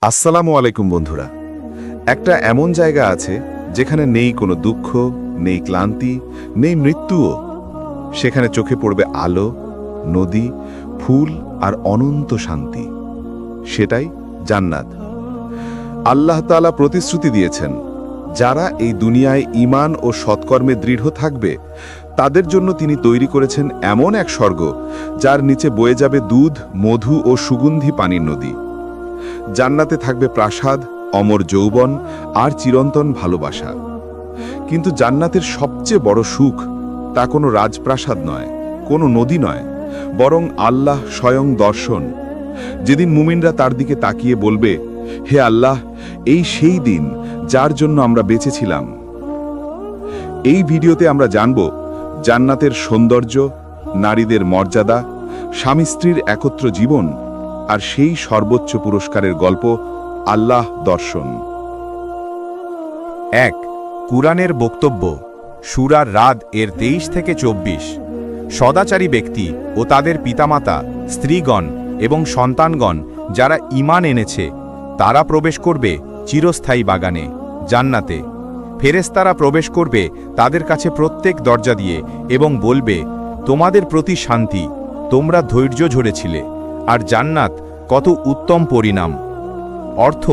আসসালামু আলাইকুম বন্ধুরা। একটা এমন জায়গা আছে যেখানে নেই কোনো দুঃখ, নেই ক্লান্তি, নেই মৃত্যুও। সেখানে চোখে পড়বে আলো, নদী, ফুল আর অনন্ত শান্তি। সেটাই জান্নাত। আল্লাহ তাআলা প্রতিশ্রুতি দিয়েছেন, যারা এই দুনিয়ায় ঈমান ও সৎকর্মে দৃঢ় থাকবে তাদের জন্য তিনি তৈরি করেছেন এমন এক স্বর্গ যার নিচে বয়ে যাবে দুধ, মধু ও সুগন্ধি পানির নদী। জান্নাতে থাকবে প্রাসাদ, অমর যৌবন আর চিরন্তন ভালোবাসা। কিন্তু জান্নাতের সবচেয়ে বড় সুখ তা কোনো রাজপ্রাসাদ নয়, কোনো নদী নয়, বরং আল্লাহ স্বয়ং দর্শন। যেদিন মুমিনরা তার দিকে তাকিয়ে বলবে, হে আল্লাহ, এই সেই দিন যার জন্য আমরা বেঁচেছিলাম। এই ভিডিওতে আমরা জানব জান্নাতের সৌন্দর্য, নারীদের মর্যাদা, স্বামী স্ত্রীর একত্র জীবন আর সেই সর্বোচ্চ পুরস্কারের গল্প, আল্লাহ দর্শন। ১. কুরআনের বক্তব্য, সূরা রাদ এর ২৩ থেকে ২৪। সদাচারী ব্যক্তি ও তাদের পিতামাতা, স্ত্রীগণ এবং সন্তানগণ যারা ঈমান এনেছে তারা প্রবেশ করবে চিরস্থায়ী বাগানে, জান্নাতে। ফেরেশতারা প্রবেশ করবে তাদের কাছে প্রত্যেক দরজা দিয়ে এবং বলবে, তোমাদের প্রতি শান্তি, তোমরা ধৈর্য ধরেছিলে, আর জান্নাত কত উত্তম পরিণাম। অর্থ,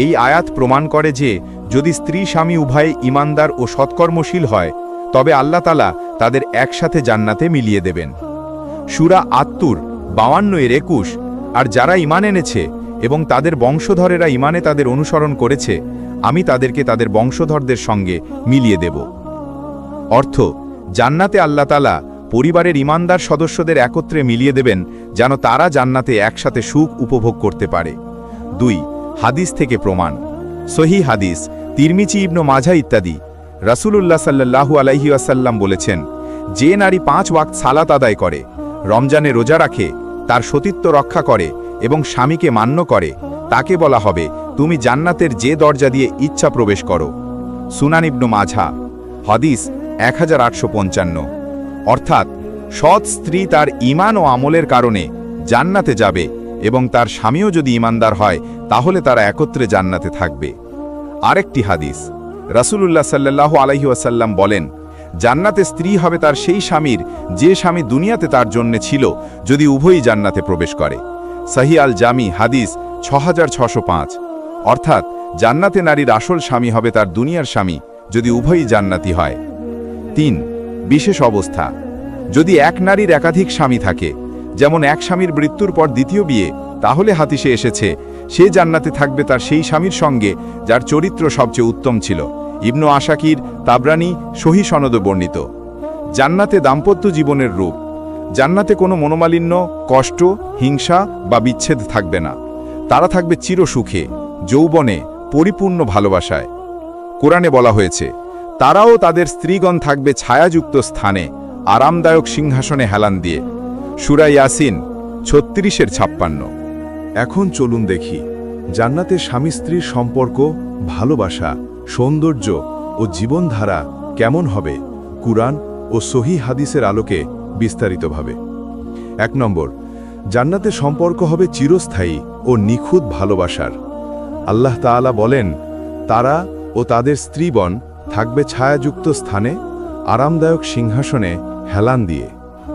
এই আয়াত প্রমাণ করে যে যদি স্ত্রী স্বামী উভয়ে ঈমানদার ও সৎকর্মশীল হয় তবে আল্লাহ তাআলা তাদের একসাথে জান্নাতে মিলিয়ে দেবেন। সূরা আত-তুর ৫২ এর ২১। আর যারা ঈমান এনেছে এবং তাদের বংশধরেরা ঈমানে তাদের অনুসরণ করেছে, আমি তাদেরকে তাদের বংশধরদের সঙ্গে মিলিয়ে দেব। অর্থ, জান্নাতে আল্লাহ তাআলা পরিবারের ঈমানদার সদস্যদের একত্রে মিলিয়ে দেবেন যেন তারা জান্নাতে একসাথে সুখ উপভোগ করতে পারে। ২. হাদিস থেকে প্রমাণ। সহিহ হাদিস, তিরমিজি, ইবনে মাজাহ ইত্যাদি। রাসূলুল্লাহ সাল্লাল্লাহু আলাইহি ওয়াসাল্লাম বলেছেন, যে নারী ৫ ওয়াক্ত সালাত আদায় করে, রমজানে রোজা রাখে, তার সতীত্ব রক্ষা করে এবং স্বামীকে মান্য করে, তাকে বলা হবে, তুমি জান্নাতের যে দরজা দিয়ে ইচ্ছা প্রবেশ করো। সুনান ইবনে মাজাহ, হাদিস 1855। অর্থাৎ, সৎ স্ত্রী তার ঈমান ও আমলের কারণে জান্নাতে যাবে এবং তার স্বামীও যদি ঈমানদার হয় তাহলে তারা একত্রে জান্নাতে থাকবে। আরেকটি হাদিস, রাসূলুল্লাহ সাল্লাল্লাহু আলাইহি ওয়াসাল্লাম বলেন, জান্নাতে স্ত্রী হবে তার সেই স্বামীর যে স্বামী দুনিয়াতে তার জন্য ছিল, যদি উভয়ই জান্নাতে প্রবেশ করে। সহিহ আল জামি, হাদিস 6605। অর্থাৎ, জান্নাতে নারীর আসল স্বামী হবে তার দুনিয়ার স্বামী, যদি উভয়ই জান্নাতি হয়। ৩. বিশেষ অবস্থা। যদি এক নারীর একাধিক স্বামী থাকে, যেমন এক স্বামীর মৃত্যুর পর দ্বিতীয় বিয়ে, তাহলে হাদিসে এসেছে সে জান্নাতে থাকবে তার সেই স্বামীর সঙ্গে যার চরিত্র সবচেয়ে উত্তম ছিল। ইবনু আশাকির, তাবরানী, সহিহ সনদে বর্ণিত। জান্নাতে দাম্পত্য জীবনের রূপ। জান্নাতে কোনো মনোমালিন্য, কষ্ট, হিংসা বা বিচ্ছেদ থাকবে না। তারা থাকবে চিরসুখে, যৌবনে, পরিপূর্ণ ভালোবাসায়। কোরআনে বলা হয়েছে, তারাও তাদের স্ত্রীগণ থাকবে ছায়াযুক্ত স্থানে, আরামদায়ক সিংহাসনে হেলান দিয়ে। সূরা ইয়াসিন 36-56। এখন চলুন দেখি জান্নাতে স্বামী স্ত্রীর সম্পর্ক, ভালোবাসা, সৌন্দর্য ও জীবনধারা কেমন হবে কুরআন ও সহিহ হাদিসের আলোকে বিস্তারিতভাবে। ১ নম্বর, জান্নাতে সম্পর্ক হবে চিরস্থায়ী ও নিখুঁত ভালোবাসার। আল্লাহ তাআলা বলেন, তারা ও তাদের স্ত্রীগণ থাকবে ছায়াযুক্ত স্থানে, আরামদায়ক সিংহাসনে হেলান দিয়ে।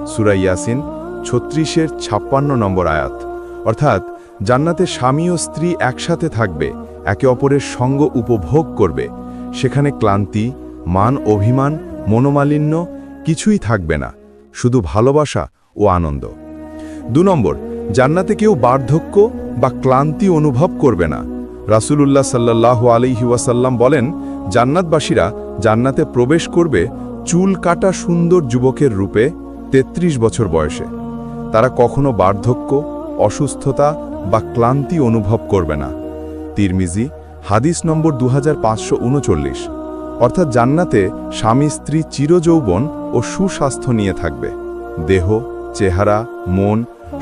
সূরা ইয়াসিন 36-56 নম্বর আয়াত। অর্থাৎ, জান্নাতে স্বামী ও স্ত্রী একসাথে থাকবে, একে অপরের সঙ্গ উপভোগ করবে। সেখানে ক্লান্তি, মান অভিমান, মনোমালিন্য কিছুই থাকবে না, শুধু ভালোবাসা ও আনন্দ। ২ নম্বর, জান্নাতে কেউ বার্ধক্য বা ক্লান্তি অনুভব করবে না। রাসূলুল্লাহ সাল্লাল্লাহু আলাইহি ওয়াসাল্লাম বলেন, জান্নাতবাসীরা জান্নাতে প্রবেশ করবে চুল কাটা সুন্দর যুবকের রূপে ৩৩ বছর বয়সে। তারা কখনো বার্ধক্য, অসুস্থতা বা ক্লান্তি অনুভব করবে না। তিরমিজি, হাদিস নম্বর 2539। অর্থাৎ, জান্নাতে স্বামী স্ত্রী চিরযৌবন ও সুস্বাস্থ্য নিয়ে থাকবে। দেহ, চেহারা, মন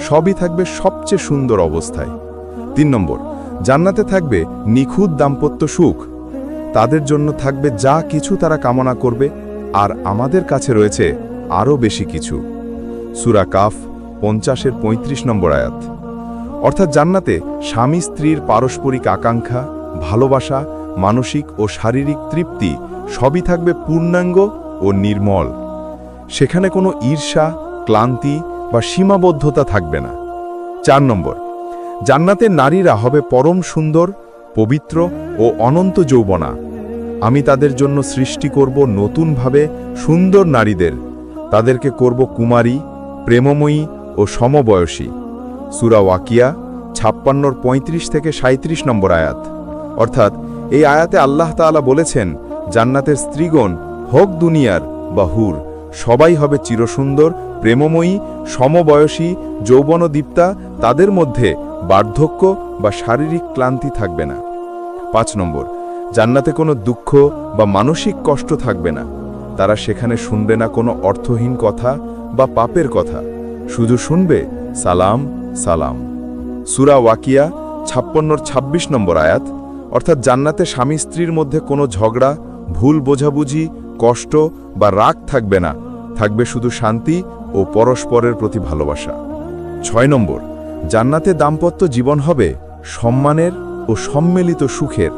সবই থাকবে সবচেয়ে সুন্দর অবস্থায়। ৩ নম্বর, জান্নাতে থাকবে নিখুঁত দাম্পত্য সুখ। তাদের জন্য থাকবে যা কিছু তারা কামনা করবে, আর আমাদের কাছে রয়েছে আরও বেশি কিছু। সূরা কাফ 50-35 নম্বর আয়াত। অর্থাৎ জান্নাতে স্বামী স্ত্রীর পারস্পরিক আকাঙ্ক্ষা, ভালোবাসা, মানসিক ও শারীরিক তৃপ্তি সবই থাকবে পূর্ণাঙ্গ ও নির্মল। সেখানে কোনো ঈর্ষা, ক্লান্তি বা সীমাবদ্ধতা থাকবে না। 4 নম্বর, জান্নাতের নারীরা হবে পরম সুন্দর, পবিত্র ও অনন্ত যৌবনা। আমি তাদের জন্য সৃষ্টি করব নতুনভাবে সুন্দর নারীদের। তাদেরকে করব কুমারী, প্রেমময়ী ও সমবয়সী। সূরা ওয়াকিয়া 56-35-37 নম্বর আয়াত। অর্থাৎ এই আয়াতে আল্লাহ তাআলা বলেছেন, জান্নাতের স্ত্রীগণ হোক দুনিয়ার বা হুর, সবাই হবে চিরসুন্দর, প্রেমময়ী, সমবয়সী, যৌবনদীপ্তা। তাদের মধ্যে বার্ধক্য বা শারীরিক ক্লান্তি থাকবে না। 5 নম্বর, জান্নাতে কোনো দুঃখ বা মানসিক কষ্ট থাকবে না। তারা সেখানে শুনবে না কোনো অর্থহীন কথা বা পাপের কথা, শুধু শুনবে সালাম সালাম। সূরা ওয়াকিয়া 56-26 নম্বর আয়াত। অর্থাৎ জান্নাতে স্বামী স্ত্রীর মধ্যে কোনো ঝগড়া, ভুল বোঝাবুঝি, কষ্ট বা রাগ থাকবে না। থাকবে শুধু শান্তি ও পরস্পরের প্রতি ভালোবাসা। 6 নম্বর, জান্নাতে দাম্পত্য জীবন হবে সম্মানের ও সম্মিলিত সুখের।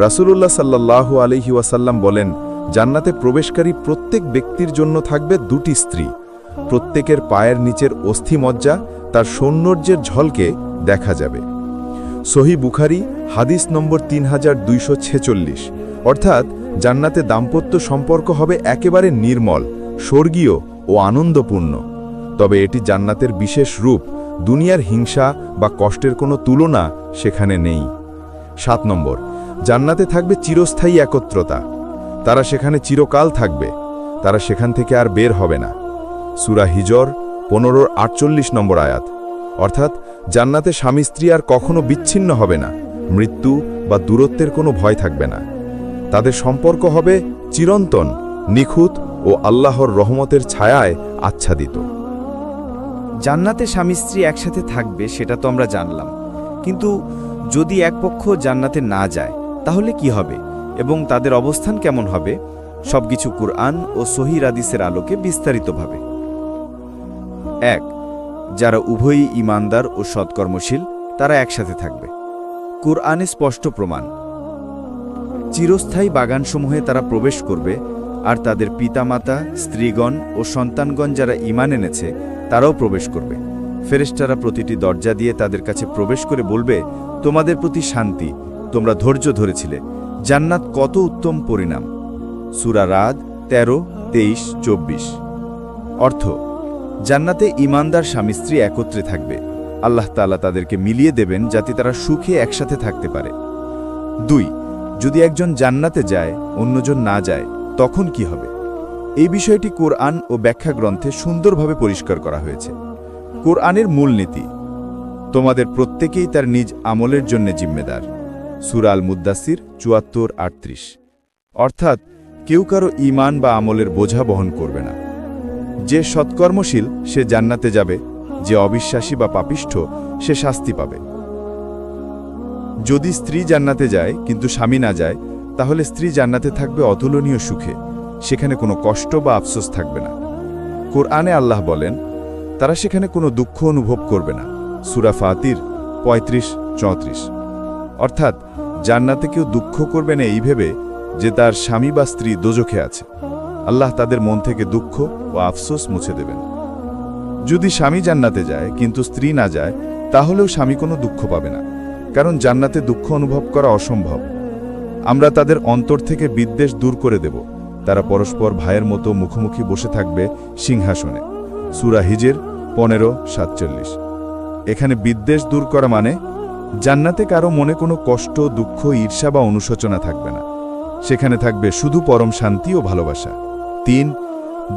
রাসূলুল্লাহ সাল্লাল্লাহু আলাইহি ওয়াসাল্লাম বলেন, জান্নাতে প্রবেশকারী প্রত্যেক ব্যক্তির জন্য থাকবে 2টি স্ত্রী। প্রত্যেকের পায়ের নিচের অস্থিমজ্জা তার সৌন্দর্যের ঝলকে দেখা যাবে। সহিহ বুখারী হাদিস নম্বর 3246। অর্থাৎ জান্নাতে দাম্পত্য সম্পর্ক হবে একেবারে নির্মল, স্বর্গীয় ও আনন্দপূর্ণ। তবে এটি জান্নাতের বিশেষ রূপ। দুনিয়ার হিংসা বা কষ্টের কোনো তুলনা সেখানে নেই। 7 নম্বর, জান্নাতে থাকবে চিরস্থায়ী একত্রতা। তারা সেখানে চিরকাল থাকবে। তারা সেখান থেকে আর বের হবে না। সূরা হিজর 15-48 নম্বর আয়াত। অর্থাৎ জান্নাতে স্বামী স্ত্রী আর কখনো বিচ্ছিন্ন হবে না। মৃত্যু বা দূরত্বের কোনো ভয় থাকবে না। তাদের সম্পর্ক হবে চিরন্তন, নিখুঁত ও আল্লাহর রহমতের ছায়ায় আচ্ছাদিত। জান্নাতে স্বামী স্ত্রী একসাথে থাকবে সেটা তো আমরা জানলাম, কিন্তু যদি এক পক্ষ জান্নাতে না যায় তাহলে কি হবে এবং তাদের অবস্থান কেমন হবে? সবকিছু কুরআন ও সহিহ হাদিসের আলোকে বিস্তারিতভাবে। 1. যারা উভয়ই ঈমানদার ও সৎকর্মশীল তারা একসাথে থাকবে। কুরআনে স্পষ্ট প্রমাণ। চিরস্থায়ী বাগানসমূহে তারা প্রবেশ করবে, আর তাদের পিতামাতা, স্ত্রীগণ ও সন্তানগণ যারা ঈমান এনেছে তারাও প্রবেশ করবে। ফেরেশতারা প্রতিটি দরজা দিয়ে তাদের কাছে প্রবেশ করে বলবে, তোমাদের প্রতি শান্তি, তোমরা ধৈর্য ধরেছিলে। জান্নাত কত উত্তম পরিণাম। সূরা রাদ 13-23-24। অর্থ, জান্নাতে ঈমানদার স্বামী স্ত্রী একত্রে থাকবে। আল্লাহ তাআলা তাদেরকে মিলিয়ে দেবেন যাতে তারা সুখে একসাথে থাকতে পারে। 2. যদি একজন জান্নাতে যায় অন্যজন না যায় তখন কি হবে? এই বিষয়টি কোরআন ও ব্যাখ্যা গ্রন্থে সুন্দরভাবে পরিষ্কার করা হয়েছে। কোরআনের মূলনীতি, তোমাদের প্রত্যেকেই তার নিজ আমলের জন্য জিম্মেদার। সূরা আল মুদ্দাসির 74-38। অর্থাৎ কেউ কারো ঈমান বা আমলের বোঝা বহন করবে না। যে সৎকর্মশীল সে জান্নাতে যাবে, যে অবিশ্বাসী বা পাপিষ্ঠ সে শাস্তি পাবে। যদি স্ত্রী জান্নাতে যায় কিন্তু স্বামী না যায়, তাহলে স্ত্রী জান্নাতে থাকবে অতুলনীয় সুখে। সেখানে কোনো কষ্ট বা আফসোস থাকবে না। কোরআনে আল্লাহ বলেন, তারা সেখানে কোনো দুঃখ অনুভব করবে না। সূরা ফাতির 35-34। অর্থাৎ জান্নাতে কেউ দুঃখ করবে না এই ভেবে যে তার স্বামী বা স্ত্রী দোজখে আছে। আল্লাহ তাদের মন থেকে দুঃখ ও আফসোস মুছে দেবেন। যদি স্বামী জান্নাতে যায় কিন্তু স্ত্রী না যায়, তাহলেও স্বামী কোনো দুঃখ পাবে না, কারণ জান্নাতে দুঃখ অনুভব করা অসম্ভব। আমরা তাদের অন্তর থেকে বিদ্বেষ দূর করে দেব। তারা পরস্পর ভাইয়ের মতো মুখোমুখি বসে থাকবে সিংহাসনে। সূরা হিজর 15-47। এখানে বিদ্বেষ দূর করা মানে জান্নাতে কারো মনে কোনো কষ্ট, দুঃখ, ঈর্ষা বা অনুশোচনা থাকবে না। সেখানে থাকবে শুধু পরম শান্তি ও ভালোবাসা। 3.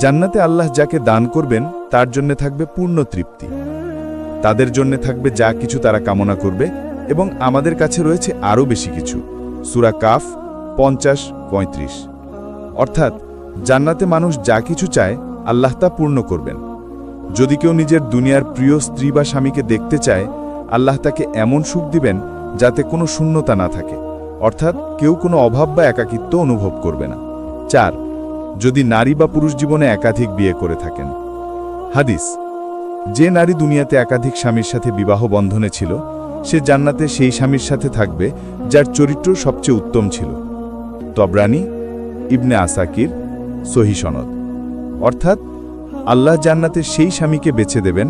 জান্নাতে আল্লাহ যাকে দান করবেন তার জন্য থাকবে পূর্ণ তৃপ্তি। তাদের জন্য থাকবে যা কিছু তারা কামনা করবে, এবং আমাদের কাছে রয়েছে আরও বেশি কিছু। সূরা কাফ 50-35। অর্থাৎ জান্নাতে মানুষ যা কিছু চায় আল্লাহ তা পূর্ণ করবেন। যদি কেউ নিজের দুনিয়ার প্রিয় স্ত্রী বা স্বামীকে দেখতে চায়, আল্লাহ তাকে এমন সুখ দিবেন যাতে কোনো শূন্যতা না থাকে, অর্থাৎ কেউ কোনো অভাব বা একাকিত্ব অনুভব করবে না। 4. যদি নারী বা পুরুষ জীবনে একাধিক বিয়ে করে থাকেন। হাদিস, যে নারী দুনিয়াতে একাধিক স্বামীর সাথে বিবাহ বন্ধনে ছিল সে জান্নাতে সেই স্বামীর সাথে থাকবে যার চরিত্র সবচেয়ে উত্তম ছিল। তবরানি, ইবনে আসাকির, সহি সনদ। অর্থাৎ আল্লাহ জান্নাতে সেই স্বামীকে বেছে দেবেন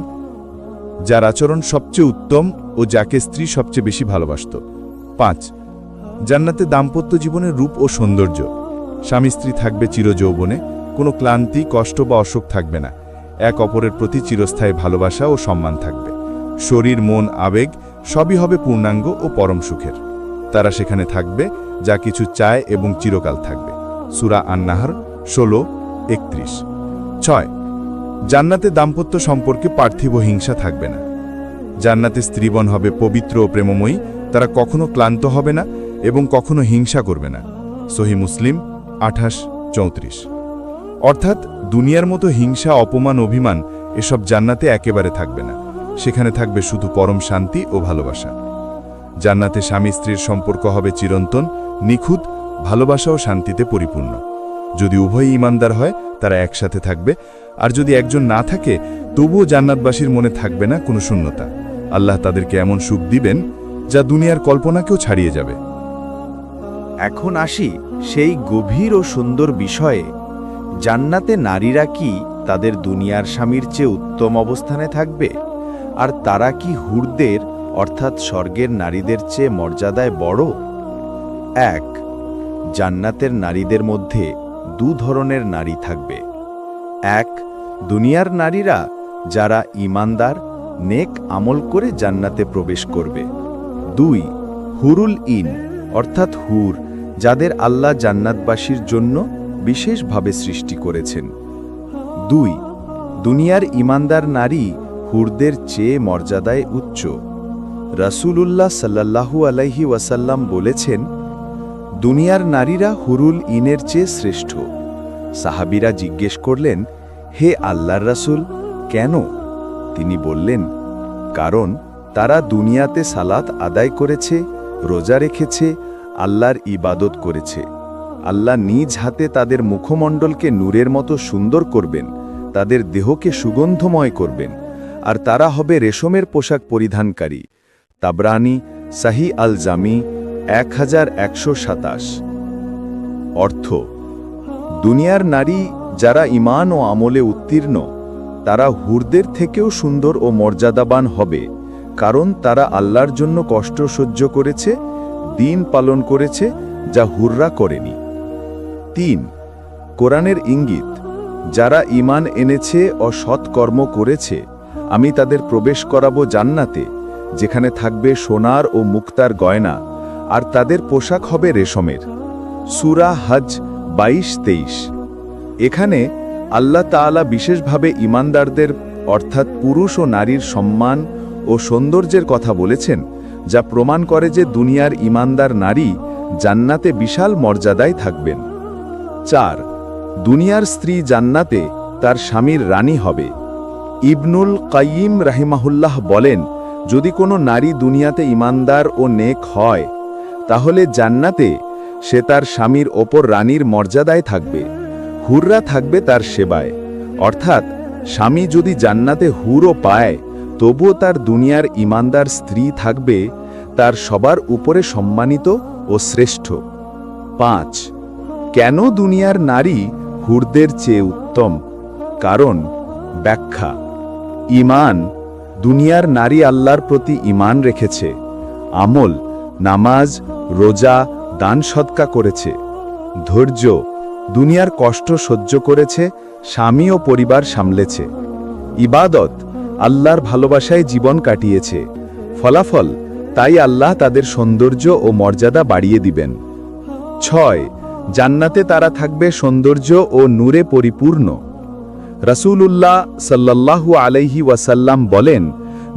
যার আচরণ সবচেয়ে উত্তম ও যাকে স্ত্রী সবচেয়ে বেশি ভালোবাসত। 5, জান্নাতে দাম্পত্য জীবনের রূপ ও সৌন্দর্য। স্বামী স্ত্রী থাকবে চিরযৌবনে, কোনো ক্লান্তি, কষ্ট বা অসুখ থাকবে না। এক অপরের প্রতি চিরস্থায়ী ভালোবাসা ও সম্মান থাকবে। শরীর, মন, আবেগ সবই হবে পূর্ণাঙ্গ ও পরম সুখের। তারা সেখানে থাকবে যা কিছু চায় এবং চিরকাল থাকবে। সূরা আন-নাহর 16:31। 6, জান্নাতে দাম্পত্য সম্পর্কে পার্থিব হিংসা থাকবে না। জান্নাতে স্ত্রীগণ হবে পবিত্র ও প্রেমময়ী, তারা কখনো ক্লান্ত হবে না এবং কখনো হিংসা করবে না। সহি মুসলিম 28:34। অর্থাৎ দুনিয়ার মতো হিংসা, অপমান, অভিমান এসব জান্নাতে একেবারে থাকবে না। সেখানে থাকবে শুধু পরম শান্তি ও ভালোবাসা। জান্নাতে স্বামী স্ত্রীর সম্পর্ক হবে চিরন্তন, নিখুঁত, ভালোবাসা ও শান্তিতে পরিপূর্ণ। যদি উভয়ই ঈমানদার হয় তারা একসাথে থাকবে, আর যদি একজন না থাকে তবুও জান্নাতবাসীর মনে থাকবে না কোনো শূন্যতা। আল্লাহ তাদেরকে এমন সুখ দিবেন যা দুনিয়ার কল্পনাকেও ছাড়িয়ে যাবে। এখন আসি সেই গভীর ও সুন্দর বিষয়ে, জান্নাতে নারীরা কি তাদের দুনিয়ার স্বামীর চেয়ে উত্তম অবস্থানে থাকবে? আর তারা কি হুরদের অর্থাৎ স্বর্গের নারীদের চেয়ে মর্যাদায় বড়? 1, জান্নাতের নারীদের মধ্যে 2 ধরনের নারী থাকবে। 1, দুনিয়ার নারীরা যারা ঈমানদার, নেক আমল করে জান্নাতে প্রবেশ করবে। 2, হুরুল ইন অর্থাৎ হুর, যাদের আল্লাহ জান্নাতবাসীর জন্য বিশেষভাবে সৃষ্টি করেছেন। 2, দুনিয়ার ঈমানদার নারী হুরদের চেয়ে মর্যাদায় উচ্চ। রাসূলুল্লাহ সাল্লাল্লাহু আলাইহি ওয়াসাল্লাম বলেছেন, দুনিয়ার নারীরা হুরুল ইনের চেয়ে শ্রেষ্ঠ। সাহাবীরা জিজ্ঞেস করলেন, হে আল্লাহর রাসূল, কেন? তিনি বললেন, কারণ তারা দুনিয়াতে সালাত আদায় করেছে, রোজা রেখেছে, আল্লাহর ইবাদত করেছে। আল্লাহ নিজ হাতে তাদের মুখমণ্ডলকে নূরের মতো সুন্দর করবেন, তাদের দেহকে সুগন্ধময় করবেন, আর তারা হবে রেশমের পোশাক পরিধানকারী। তাবরানি, সাহি আল জামি 1127। অর্থ, দুনিয়ার নারী যারা ঈমান ও আমলে উত্তীর্ণ তারা হুরদের থেকেও সুন্দর ও মর্যাদাবান হবে, কারণ তারা আল্লাহর জন্য কষ্ট সহ্য করেছে, দিন পালন করেছে যা হুররা করেনি। 3, কোরআনের ইঙ্গিত, যারা ঈমান এনেছে ও সৎকর্ম করেছে আমি তাদের প্রবেশ করাবো জান্নাতে, যেখানে থাকবে সোনার ও মুক্তার গয়না, আর তাদের পোশাক হবে রেশমের। সূরা হজ 22-23। এখানে আল্লাহ তাআলা বিশেষভাবে ঈমানদারদের অর্থাৎ পুরুষ ও নারীর সম্মান ও সৌন্দর্যের কথা বলেছেন, যা প্রমাণ করে যে দুনিয়ার ঈমানদার নারী জান্নাতে বিশাল মর্যাদায় থাকবেন। 4, দুনিয়ার স্ত্রী জান্নাতে তার স্বামীর রানী হবে। ইবনুল কাইয়িম রাহিমাহুল্লাহ বলেন, যদি কোনো নারী দুনিয়াতে ঈমানদার ও নেক হয় তাহলে জান্নাতে সে তার স্বামীর ওপর রানীর মর্যাদায় থাকবে, হুররা থাকবে তার সেবায়। অর্থাৎ স্বামী যদি জান্নাতে হুরও পায় তবুও তার দুনিয়ার ঈমানদার স্ত্রী থাকবে তার সবার উপরে সম্মানিত ও শ্রেষ্ঠ। 5, কেন দুনিয়ার নারী হুরদের চেয়ে উত্তম? কারণ ব্যাখ্যা, ঈমান, দুনিয়ার নারী আল্লাহর প্রতি ঈমান রেখেছে, আমল, নামাজ, রোজা, দান সদকা করেছে। ধৈর্য, দুনিয়ার কষ্ট সহ্য করেছে, স্বামী ও পরিবার সামলেছে। ইবাদত, আল্লাহর ভালোবাসায় জীবন কাটিয়েছে। ফলাফল, তাই আল্লাহ তাদের সৌন্দর্য ও মর্যাদা বাড়িয়ে দিবেন। 6, জান্নাতে তারা থাকবে সৌন্দর্য ও নূরে পরিপূর্ণ। রাসূলুল্লাহ সাল্লাল্লাহু আলাইহি ওয়াসাল্লাম বলেন,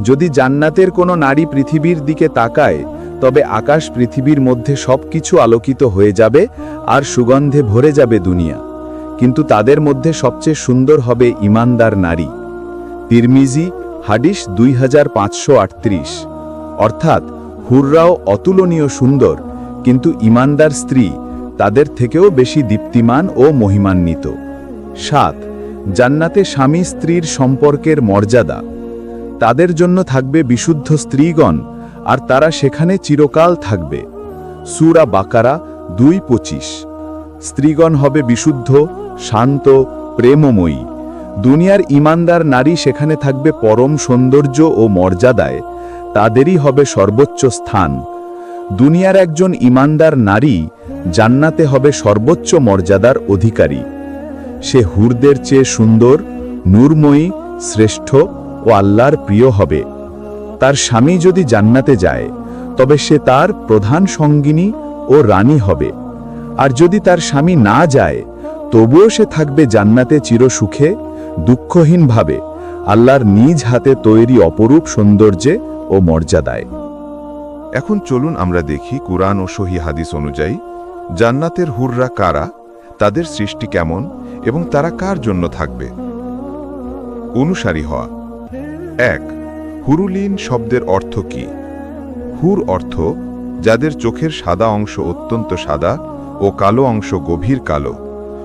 যদি জান্নাতের কোনো নারী পৃথিবীর দিকে তাকায় তবে আকাশ পৃথিবীর মধ্যে সবকিছু আলোকিত হয়ে যাবে আর সুগন্ধে ভরে যাবে দুনিয়া, কিন্তু তাদের মধ্যে সবচেয়ে সুন্দর হবে ঈমানদার নারী। তিরমিজি হাদিস 2538। অর্থাৎ হুররাও অতুলনীয় সুন্দর, কিন্তু ঈমানদার স্ত্রী তাদের থেকেও বেশি দীপ্তিমান ও মহিমান্বিত। 7, জান্নাতে স্বামী স্ত্রীর সম্পর্কের মর্যাদা। তাদের জন্য থাকবে বিশুদ্ধ স্ত্রীগণ আর তারা সেখানে চিরকাল থাকবে। সূরা বাকারা 2:25। স্ত্রীগণ হবে বিশুদ্ধ, শান্ত, প্রেমময়ী। দুনিয়ার ঈমানদার নারী সেখানে থাকবে পরম সৌন্দর্য ও মর্যাদায়, তাদেরই হবে সর্বোচ্চ স্থান। দুনিয়ার একজন ঈমানদার নারী জান্নাতে হবে সর্বোচ্চ মর্যাদার অধিকারী। সে হুরদের চেয়ে সুন্দর, নূরময়ী, শ্রেষ্ঠ ও আল্লাহর প্রিয় হবে। তার স্বামী যদি জান্নাতে যায় তবে সে তার প্রধান সঙ্গিনী ও রানী হবে, আর যদি তার স্বামী না যায় তবুও সে থাকবে জান্নাতে চিরসুখে, দুঃখহীনভাবে, আল্লাহর নিজ হাতে তৈরি অপরূপ সৌন্দর্যে ও মর্যাদায়। এখন চলুন আমরা দেখি কুরআন ও সহিহ হাদিস অনুযায়ী জান্নাতের হুররা কারা, তাদের সৃষ্টি কেমন এবং তারা কার জন্য থাকবে। অনুসারী হওয়া। 1. হুরুলিন শব্দের অর্থ কি? হুর অর্থ যাদের চোখের সাদা অংশ অত্যন্ত সাদা ও কালো অংশ গভীর কালো,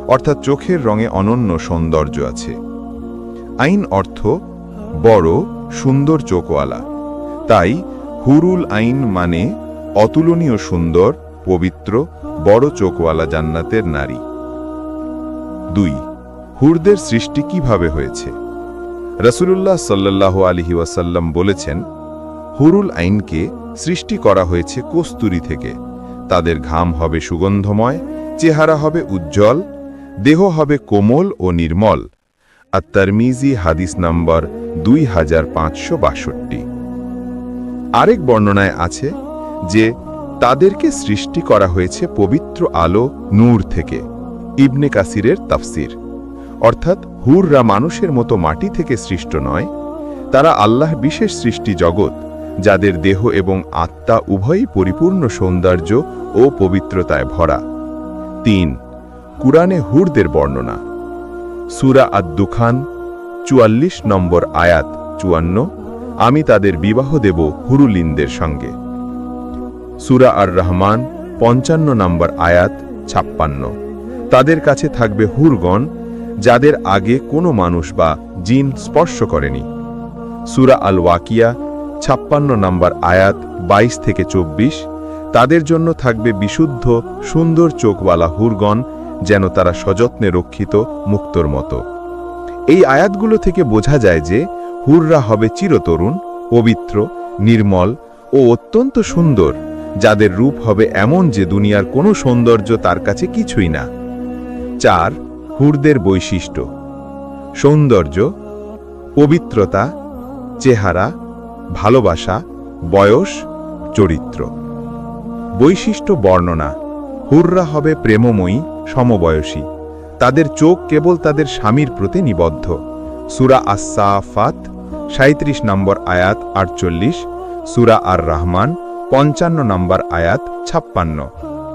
অর্থাৎ চোখের রঙে অনন্য সৌন্দর্য আছে। আইন অর্থ বড় সুন্দর চোখওয়ালা, তাই হুরুল আইন মানে অতুলনীয় সুন্দর, পবিত্র, বড় চোখওয়ালা জান্নাতের নারী। 2. হুরদের সৃষ্টি কিভাবে হয়েছে? রাসূলুল্লাহ সাল্লাল্লাহু আলাইহি ওয়াসাল্লাম বলেছেন, হুরুল আইনকে সৃষ্টি করা হয়েছে কস্তুরী থেকে। তাদের ঘাম হবে সুগন্ধময়, চেহারা হবে উজ্জ্বল, দেহ হবে কোমল ও নির্মল। আত-তিরমিজি হাদিস নম্বর 2562। আরেক বর্ণনায় আছে যে তাদেরকে সৃষ্টি করা হয়েছে পবিত্র আলো নূর থেকে। ইবনে কাসিরের তাফসির। অর্থাৎ হুররা মানুষের মতো মাটি থেকে সৃষ্ট নয়, তারা আল্লাহ বিশেষ সৃষ্টি জগৎ, যাদের দেহ এবং আত্মা উভয়ই পরিপূর্ণ সৌন্দর্য ও পবিত্রতায় ভরা। 3. কুরআনে হুরদের বর্ণনা। সূরা আদ-দুখান 44 নম্বর আয়াত 54। আমি তাদের বিবাহ দেব হুরুলিনদের সঙ্গে। সূরা আর-রহমান 55 নম্বর আয়াত 56। তাদের কাছে থাকবে হুরগণ, যাদের আগে কোনো মানুষ বা জিন স্পর্শ করেনি। সূরা আল-ওয়াকিয়া 56 নম্বর আয়াত 22 থেকে 24। তাদের জন্য থাকবে বিশুদ্ধ সুন্দর চোখওয়ালা হুরগণ, যেন তারা সযত্নে রক্ষিত মুক্তর মতো। এই আয়াতগুলো থেকে বোঝা যায় যে হুররা হবে চিরতরুণ, পবিত্র, নির্মল ও অত্যন্ত সুন্দর, যাদের রূপ হবে এমন যে দুনিয়ার কোনো সৌন্দর্য তার কাছে কিছুই না। 4. হুরদের বৈশিষ্ট্য। সৌন্দর্য, পবিত্রতা, চেহারা, ভালোবাসা, বয়স, চরিত্র। বৈশিষ্ট্য বর্ণনা। হুররা হবে প্রেমময়ী, সমবয়সী। তাদের চোখ কেবল তাদের স্বামীর প্রতি নিবদ্ধ। সূরা আস-সাফাত 37 নম্বর আয়াত 48। সূরা আর-রহমান 55 নম্বর আয়াত 56।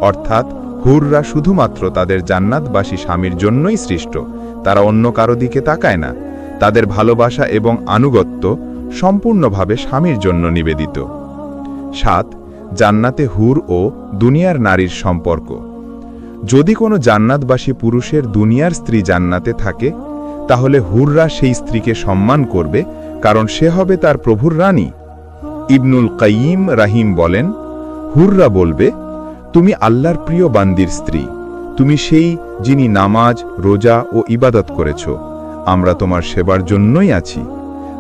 অর্থাৎ হুররা শুধুমাত্র তাদের জান্নাতবাসী স্বামীর জন্যই সৃষ্ট, তারা অন্য কারো দিকে তাকায় না। তাদের ভালোবাসা এবং আনুগত্য সম্পূর্ণভাবে স্বামীর জন্য নিবেদিত। 7. জান্নাতে হুর ও দুনিয়ার নারীর সম্পর্ক। যদি কোনো জান্নাতবাসী পুরুষের দুনিয়ার স্ত্রী জান্নাতে থাকে, তাহলে হুররা সেই স্ত্রীকে সম্মান করবে, কারণ সে হবে তার প্রভুর রানী। ইবনুল কাইয়িম রাহিম বলেন, হুররা বলবে, তুমি আল্লাহর প্রিয় বান্দির স্ত্রী, তুমি সেই যিনি নামাজ, রোজা ও ইবাদত করেছ, আমরা তোমার সেবার জন্যই আছি।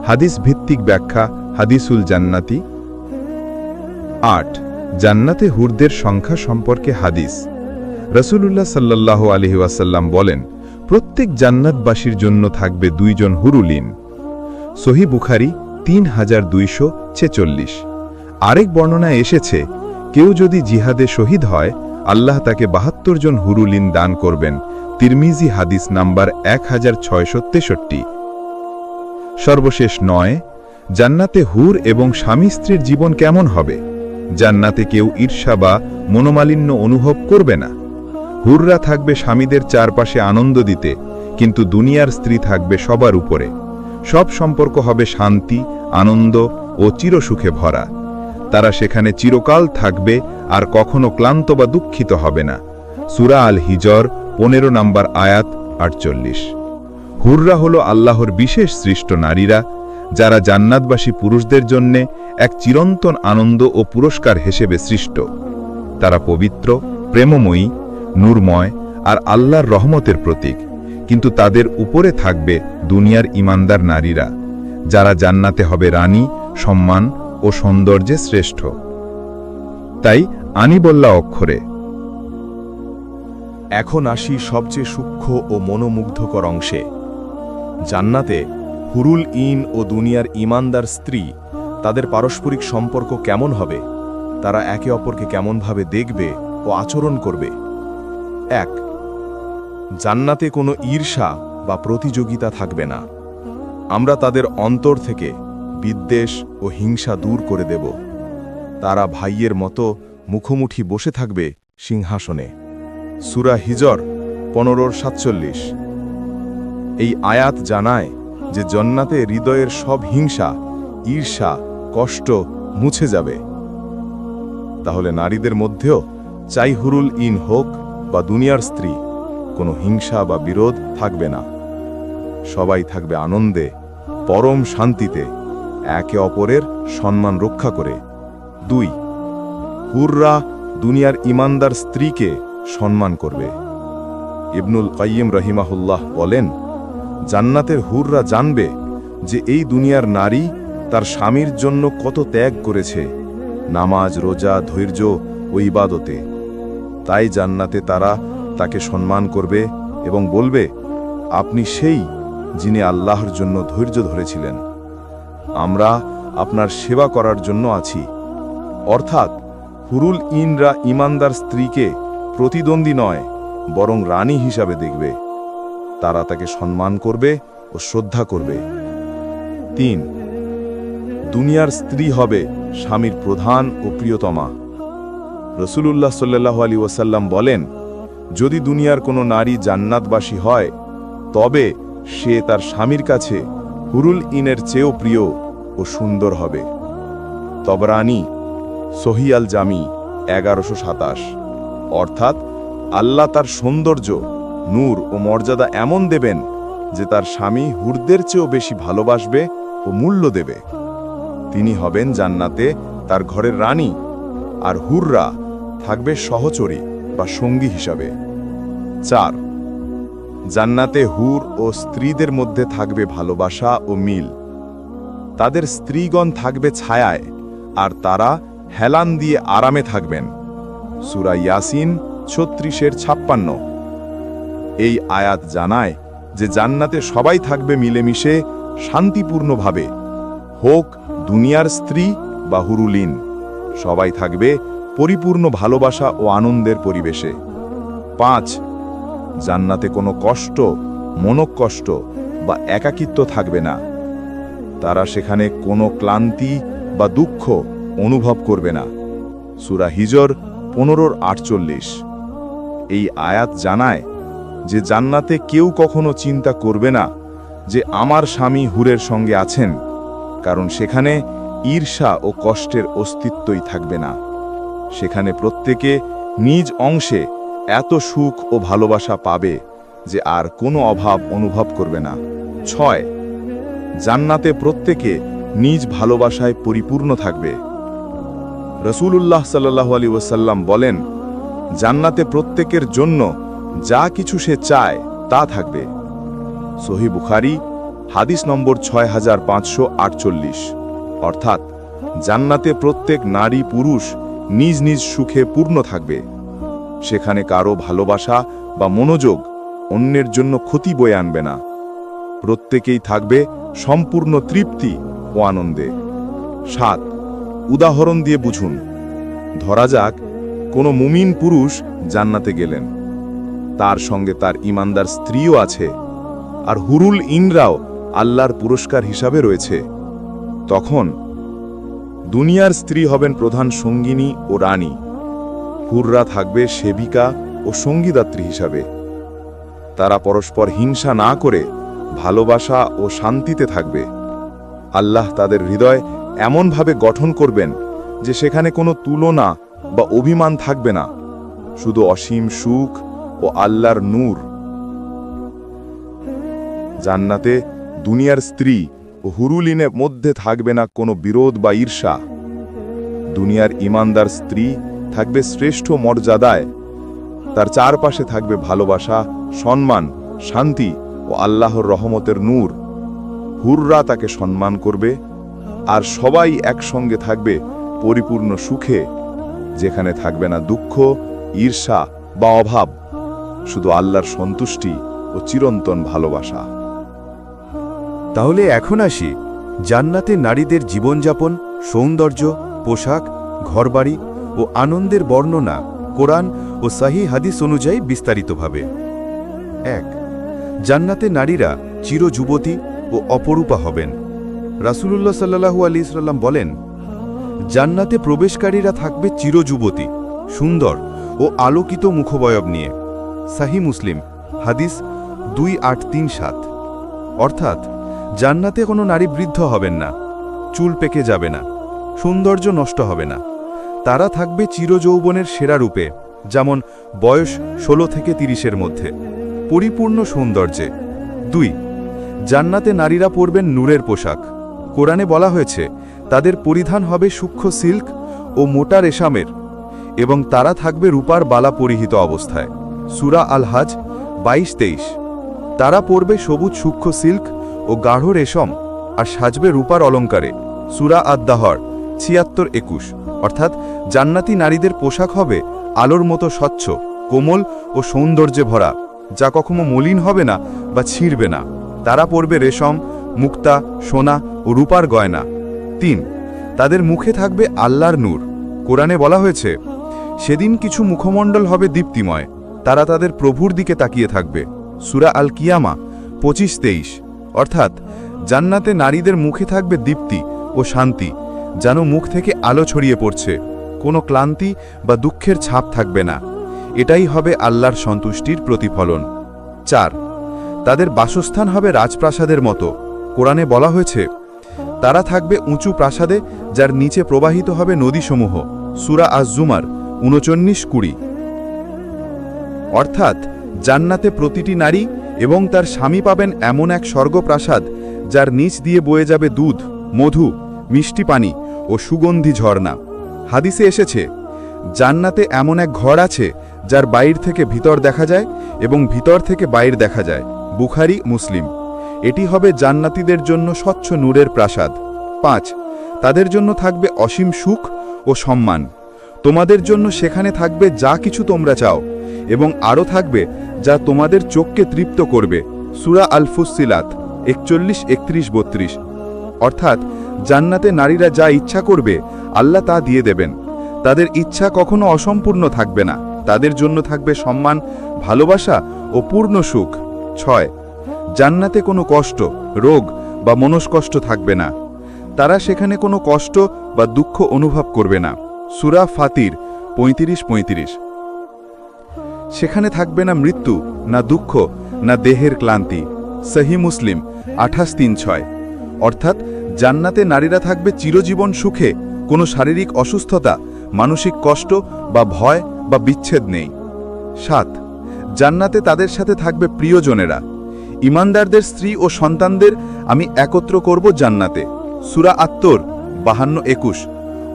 হাদিস ভিত্তিক ব্যাখ্যা হাদিসুল জান্নাতি। 8. জান্নাতে হুরদের সংখ্যা সম্পর্কে হাদিস। রাসূলুল্লাহ সাল্লাল্লাহু আলাইহি ওয়াসাল্লাম বলেন, প্রত্যেক জান্নাতবাসীর জন্য থাকবে 2 জন হুরুলিন। সহিহ বুখারী 3246। আরেক বর্ণনায় এসেছে, কেউ যদি জিহাদে শহীদ হয়, আল্লাহ তাকে 72 জন হুরুলিন দান করবেন। তিরমিজি হাদিস নাম্বার 1663। সর্বশেষ 9. জান্নাতে হুর এবং স্বামী স্ত্রীর জীবন কেমন হবে? জান্নাতে কেউ ঈর্ষা বা মনোমালিন্য অনুভব করবে না। হুররা থাকবে স্বামীদের চারপাশে আনন্দ দিতে, কিন্তু দুনিয়ার স্ত্রী থাকবে সবার উপরে। সব সম্পর্ক হবে শান্তি, আনন্দ ও চিরসুখে ভরা। তারা সেখানে চিরকাল থাকবে আর কখনো ক্লান্ত বা দুঃখিত হবে না। সূরা আল হিজর 15 নম্বর আয়াত 48। হুররা হলো আল্লাহর বিশেষ সৃষ্ট নারীরা, যারা জান্নাতবাসী পুরুষদের জন্যে এক চিরন্তন আনন্দ ও পুরস্কার হিসেবে সৃষ্ট। তারা পবিত্র, প্রেমময়ী, নূরময় আর আল্লাহর রহমতের প্রতীক, কিন্তু তাদের উপরে থাকবে দুনিয়ার ঈমানদার নারীরা, যারা জান্নাতে হবে রানী, সম্মান ও সৌন্দর্যে শ্রেষ্ঠ। তাই আনিবল্লা অক্ষরে। এখন আসি সবচেয়ে সূক্ষ্ম ও মনোমুগ্ধকর অংশে। জান্নাতে হুরুল ইন ও দুনিয়ার ঈমানদার স্ত্রী, তাদের পারস্পরিক সম্পর্ক কেমন হবে, তারা একে অপরকে কেমনভাবে দেখবে ও আচরণ করবে। 1. জান্নাতে কোনো ঈর্ষা বা প্রতিযোগিতা থাকবে না। আমরা তাদের অন্তর থেকে বিদ্বেষ ও হিংসা দূর করে দেব। তারা ভাইয়ের মতো মুখোমুখি বসে থাকবে সিংহাসনে। সূরা হিজর 15:47। এই আয়াত জানায় যে জান্নাতে হৃদয়ের সব হিংসা, ঈর্ষা, কষ্ট মুছে যাবে। তাহলে নারীদের মধ্যেও, চাই হুরুল ইন হোক বা দুনিয়ার স্ত্রী, কোনো হিংসা বা বিরোধ থাকবে না। সবাই থাকবে আনন্দে, পরম শান্তিতে, একে অপরের সম্মান রক্ষা করে। 2. হুররা দুনিয়ার ঈমানদার স্ত্রীকে সম্মান করবে। ইবনুল কাইয়িম রাহিমাহুল্লাহ বলেন, জান্নাতের হুররা জানবে যে এই দুনিয়ার নারী তার স্বামীর জন্য কত ত্যাগ করেছে, নামাজ, রোজা, ধৈর্য ও ইবাদতে। তাই জান্নাতে তারা তাকে সম্মান করবে এবং বলবে, আপনি সেই যিনি আল্লাহর জন্য ধৈর্য ধরেছিলেন। আমরা আপনার সেবা করার জন্য আছি। অর্থাৎ হুরুল ইনরা ঈমানদার স্ত্রীকে প্রতিদ্বন্দ্বী নয়, বরং রানী হিসাবে দেখবে। তারা তাকে সম্মান করবে ও শ্রদ্ধা করবে। 3. দুনিয়ার স্ত্রী হবে স্বামীর প্রধান ও প্রিয়তমা। রাসূলুল্লাহ সাল্লাল্লাহু আলাইহি ওয়াসাল্লাম বলেন, যদি দুনিয়ার কোনো নারী জান্নাতবাসী হয়, তবে সে তার স্বামীর কাছে হুরুল ইনের চেয়েও প্রিয় ও সুন্দর হবে। তবরানী, সহিহ আল জামি 1127। অর্থাৎ আল্লাহ তার সৌন্দর্য, নূর ও মর্যাদা এমন দেবেন যে তার স্বামী হুরদের চেয়েও বেশি ভালোবাসবে ও মূল্য দেবে। তিনি হবেন জান্নাতে তার ঘরের রানী, আর হুররা থাকবে সহচরী বা সঙ্গী হিসাবে। 4. জান্নাতে হুর ও স্ত্রীদের মধ্যে থাকবে ভালোবাসা ও মিল। তাদের স্ত্রীগণ থাকবে ছায়ায়, আর তারা হেলান দিয়ে আরামে থাকবেন। সূরা ইয়াসিন 36:56। এই আয়াত জানায় যে জান্নাতে সবাই থাকবে মিলেমিশে শান্তিপূর্ণভাবে, হোক দুনিয়ার স্ত্রী বা হুরুলিন। সবাই থাকবে পরিপূর্ণ ভালোবাসা ও আনন্দের পরিবেশে। 5. জান্নাতে কোনো কষ্ট, মনোকষ্ট বা একাকিত্ব থাকবে না। তারা সেখানে কোনো ক্লান্তি বা দুঃখ অনুভব করবে না। সূরা হিজর 15:48। এই আয়াত জানায় যে জান্নাতে কেউ কখনো চিন্তা করবে না যে আমার স্বামী হুরের সঙ্গে আছেন, কারণ সেখানে ঈর্ষা ও কষ্টের অস্তিত্বই থাকবে না। সেখানে প্রত্যেকে নিজ অংশে এত সুখ ও ভালোবাসা পাবে যে আর কোনো অভাব অনুভব করবে না। 6. জান্নাতে প্রত্যেকে নিজ ভালোবাসায় পরিপূর্ণ থাকবে। রাসূলুল্লাহ সাল্লাল্লাহু আলাইহি ওয়াসাল্লাম বলেন, জান্নাতে প্রত্যেকের জন্য যা কিছু সে চায় তা থাকবে। সহিহ বুখারী হাদিস নম্বর 6548। অর্থাৎ জান্নাতে প্রত্যেক নারী পুরুষ নিজ নিজ সুখে পূর্ণ থাকবে। সেখানে কারো ভালোবাসা বা মনোযোগ অন্যের জন্য ক্ষতি বয়ে আনবে না। প্রত্যেকেই থাকবে সম্পূর্ণ তৃপ্তি ও আনন্দে। 7. উদাহরণ দিয়ে বুঝুন। ধরা যাক কোনো মুমিন পুরুষ জান্নাতে গেলেন, তার সঙ্গে তার ঈমানদার স্ত্রীও আছে, আর হুরুল ইনরাও আল্লাহর পুরস্কার হিসাবে রয়েছে। তখন দুনিয়ার স্ত্রী হবেন প্রধান সঙ্গিনী ও রানী, হুররা থাকবে সেবিকা ও সঙ্গীদাত্রী হিসাবে। তারা পরস্পর হিংসা না করে ভালোবাসা ও শান্তিতে থাকবে। আল্লাহ তাদের হৃদয় এমনভাবে গঠন করবেন যে সেখানে কোনো তুলনা বা অভিমান থাকবে না, শুধু অসীম সুখ ও আল্লাহর নূর। জান্নাতে দুনিয়ার স্ত্রী ও ও হুরুলিনের মধ্যে থাকবে না কোনো বিরোধ বা ঈর্ষা। দুনিয়ার ইমানদার স্ত্রী থাকবে শ্রেষ্ঠ মর্যাদায়, তার চারপাশে থাকবে ভালোবাসা, সম্মান, শান্তি ও আল্লাহর রহমতের নূর। হুররা তাকে সম্মান করবে, আর সবাই একসঙ্গে থাকবে পরিপূর্ণ সুখে, যেখানে থাকবে না দুঃখ, ঈর্ষা বা অভাব, শুধু আল্লাহর সন্তুষ্টি ও চিরন্তন ভালোবাসা। তাহলে এখন আসি জান্নাতে নারীদের জীবনযাপন, সৌন্দর্য, পোশাক, ঘরবাড়ি ও আনন্দের বর্ণনা কোরআন ও সহিহ হাদিস অনুযায়ী বিস্তারিতভাবে। ১. জান্নাতে নারীরা চিরযুবতী ও অপরূপা হবেন। রাসূলুল্লাহ সাল্লাল্লাহু আলাইহি ওয়াসাল্লাম বলেন, জান্নাতে প্রবেশকারীরা থাকবে চিরযুবতী, সুন্দর ও আলোকিত মুখবয়ব নিয়ে। সহিহ মুসলিম, হাদিস 2837। অর্থাৎ জান্নাতে কোনো নারী বৃদ্ধ হবেন না, চুল পেকে যাবে না, সৌন্দর্য নষ্ট হবে না। তারা থাকবে চিরযৌবনের সেরা রূপে, যেমন বয়স 16 থেকে 30-এর মধ্যে, পরিপূর্ণ সৌন্দর্যে। ২. জান্নাতে নারীরা পরবেন নূরের পোশাক। কোরআনে বলা হয়েছে তাদের পরিধান হবে সূক্ষ্ম সিল্ক ও মোটা রেশমের, এবং তারা থাকবে রূপার বালা পরিহিত অবস্থায়। সূরা আল হাজ 22-23। তারা পরবে সবুজ সূক্ষ্ম সিল্ক ও গাঢ় রেশম, আর সাজবে রূপার অলঙ্কারে। সূরা আদ-দাহর 76-21। অর্থাৎ জান্নাতি নারীদের পোশাক হবে আলোর মতো স্বচ্ছ, কোমল ও সৌন্দর্যে ভরা, যা কখনো মলিন হবে না বা ছিঁড়বে না। তারা পরবে রেশম, মুক্তা, সোনা ও রূপার গয়না। ৩. তাদের মুখে থাকবে আল্লাহর নূর। কোরআনে বলা হয়েছে সেদিন কিছু মুখমণ্ডল হবে দীপ্তিময়, তারা তাদের প্রভুর দিকে তাকিয়ে থাকবে। সূরা আল কিয়ামা 25-23। অর্থাৎ জান্নাতে নারীদের মুখে থাকবে দীপ্তি ও শান্তি, যেন মুখ থেকে আলো ছড়িয়ে পড়ছে, কোনো ক্লান্তি বা দুঃখের ছাপ থাকবে না। এটাই হবে আল্লাহর সন্তুষ্টির প্রতিফলন। ৪. তাদের বাসস্থান হবে রাজপ্রাসাদের মতো। কোরআনে বলা হয়েছে তারা থাকবে উঁচু প্রাসাদে, যার নিচে প্রবাহিত হবে নদীসমূহ। সূরা আজ-জুমার 39-20। অর্থাৎ জান্নাতে প্রতিটি নারী এবং তার স্বামী পাবেন এমন এক স্বর্গপ্রাসাদ, যার নিচ দিয়ে বয়ে যাবে দুধ, মধু, মিষ্টি পানি ও সুগন্ধি ঝর্ণা। হাদিসে এসেছে জান্নাতে এমন এক ঘর আছে যার বাইর থেকে ভিতর দেখা যায় এবং ভিতর থেকে বাইর দেখা যায়। বুখারী, মুসলিম। এটি হবে জান্নাতীদের জন্য স্বচ্ছ নূরের প্রাসাদ। ৫. তাদের জন্য থাকবে অসীম সুখ ও সম্মান। তোমাদের জন্য সেখানে থাকবে যা কিছু তোমরা চাও, এবং আরও থাকবে যা তোমাদের চোখকে তৃপ্ত করবে। সূরা আল ফুসসিলাত 41, 31, 32। অর্থাৎ জান্নাতে নারীরা যা ইচ্ছা করবে আল্লাহ তা দিয়ে দেবেন। তাদের ইচ্ছা কখনো অসম্পূর্ণ থাকবে না। তাদের জন্য থাকবে সম্মান, ভালোবাসা ও পূর্ণ সুখ। ৬. জান্নাতে কোনো কষ্ট, রোগ বা মনস্কষ্ট থাকবে না। তারা সেখানে কোনো কষ্ট বা দুঃখ অনুভব করবে না। সূরা ফাতির 35-35। সেখানে থাকবে না মৃত্যু, না দুঃখ, না দেহের ক্লান্তি। সহিহ মুসলিম 28-36। অর্থাৎ জান্নাতে নারীরা থাকবে চিরজীবন সুখে, কোনো শারীরিক অসুস্থতা, মানসিক কষ্ট বা ভয় বা বিচ্ছেদ নেই। ৭. জান্নাতে তাদের সাথে থাকবে প্রিয়জনেরা। ইমানদারদের স্ত্রী ও সন্তানদের আমি একত্র করব জান্নাতে। সূরা আত-তর 52-21।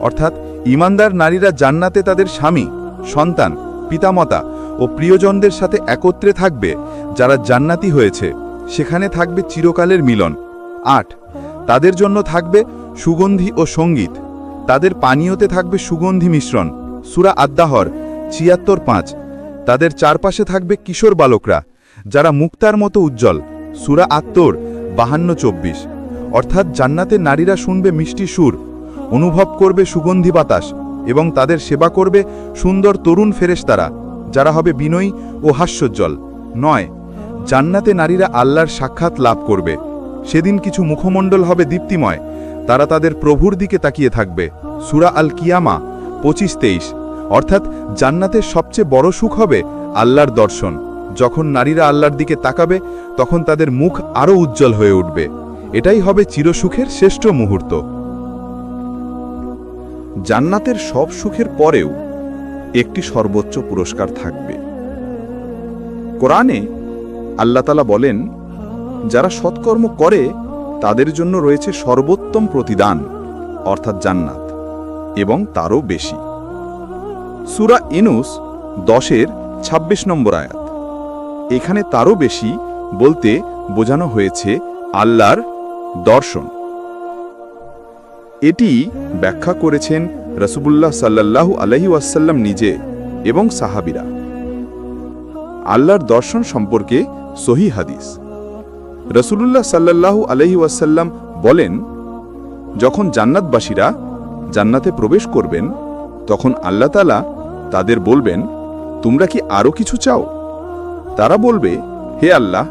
অর্থাৎ ইমানদার নারীরা জান্নাতে তাদের স্বামী, সন্তান, পিতামাতা ও প্রিয়জনদের সাথে একত্রে থাকবে, যারা জান্নাতি হয়েছে। সেখানে থাকবে চিরকালের মিলন। ৮. তাদের জন্য থাকবে সুগন্ধি ও সঙ্গীত। তাদের পানীয়তে থাকবে সুগন্ধি মিশ্রণ। সূরা আদ-দাহর 76-5। তাদের চারপাশে থাকবে কিশোর বালকরা, যারা মুক্তার মতো উজ্জ্বল। সূরা আত-তর 52-24। অর্থাৎ জান্নাতে নারীরা শুনবে মিষ্টি সুর, অনুভব করবে সুগন্ধি বাতাস, এবং তাদের সেবা করবে সুন্দর তরুণ ফেরেশতারা, যারা হবে বিনয়ী ও হাস্যোজ্জ্বল। ৯. জান্নাতে নারীরা আল্লাহর সাক্ষাৎ লাভ করবে। সেদিন কিছু মুখমণ্ডল হবে দীপ্তিময়, তারা তাদের প্রভুর দিকে তাকিয়ে থাকবে। সূরা আল কিয়ামা 25-23। অর্থাৎ জান্নাতের সবচেয়ে বড় সুখ হবে আল্লাহর দর্শন। যখন নারীরা আল্লাহর দিকে তাকাবে, তখন তাদের মুখ আরও উজ্জ্বল হয়ে উঠবে। এটাই হবে চিরসুখের শ্রেষ্ঠ মুহূর্ত। জান্নাতের সব সুখের পরেও একটি সর্বোচ্চ পুরস্কার থাকবে। কোরআনে আল্লাহ তাআলা বলেন, যারা সৎকর্ম করে তাদের জন্য রয়েছে সর্বোত্তম প্রতিদান অর্থাৎ জান্নাত এবং তারও বেশি। সূরা ইউনূস 10-26 নম্বর আয়াত। এখানে তারও বেশি বলতে বোঝানো হয়েছে আল্লাহর দর্শন। এটি ব্যাখ্যা করেছেন রাসূলুল্লাহ সাল্লাল্লাহু আলাইহি ওয়াসাল্লাম নিজে এবং সাহাবীরা। আল্লাহর দর্শন সম্পর্কে সহিহ হাদিস। রাসূলুল্লাহ সাল্লাল্লাহু আলাইহি ওয়াসাল্লাম বলেন, যখন জান্নাতবাসীরা জান্নাতে প্রবেশ করবেন তখন আল্লাহ তাআলা তাদের বলবেন, তোমরা কি আরো কিছু চাও? তারা বলবে, হে আল্লাহ,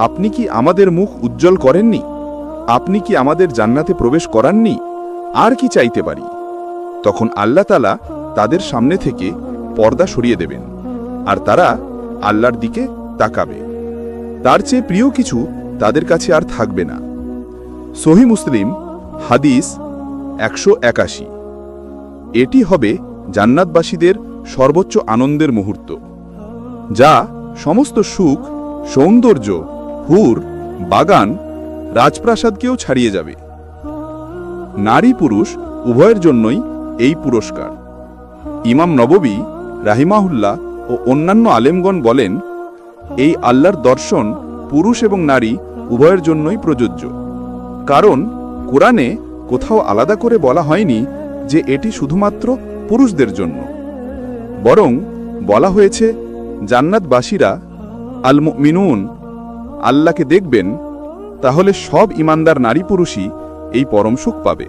আপনি কি আমাদের মুখ উজ্জ্বল করেননি? আপনি কি আমাদের জান্নাতে প্রবেশ করাননি? আর কি চাইতে পারি? তখন আল্লাহ তাআলা তাদের সামনে থেকে পর্দা সরিয়ে দেবেন আর তারা আল্লাহর দিকে তাকাবে। তার চেয়ে প্রিয় কিছু তাদের কাছে আর থাকবে না। সহিহ মুসলিম হাদিস 181। এটি হবে জান্নাতবাসীদের সর্বোচ্চ আনন্দের মুহূর্ত, যা সমস্ত সুখ, সৌন্দর্য, হুর, বাগান, রাজপ্রাসাদকেও ছাড়িয়ে যাবে। নারী পুরুষ উভয়ের জন্যই এই পুরস্কার। ইমাম নববী রাহিমাহুল্লাহ ও অন্যান্য আলেমগণ বলেন, এই আল্লাহর দর্শন পুরুষ এবং নারী উভয়ের জন্যই প্রযোজ্য। কারণ কোরআনে কোথাও আলাদা করে বলা হয়নি যে এটি শুধুমাত্র পুরুষদের জন্য, বরং বলা হয়েছে জান্নাতবাসীরা আল মুমিনুন আল্লাহকে দেখবেন, তাহলে সব ঈমানদার নারী পুরুষই এই পরম সুখ পাবে।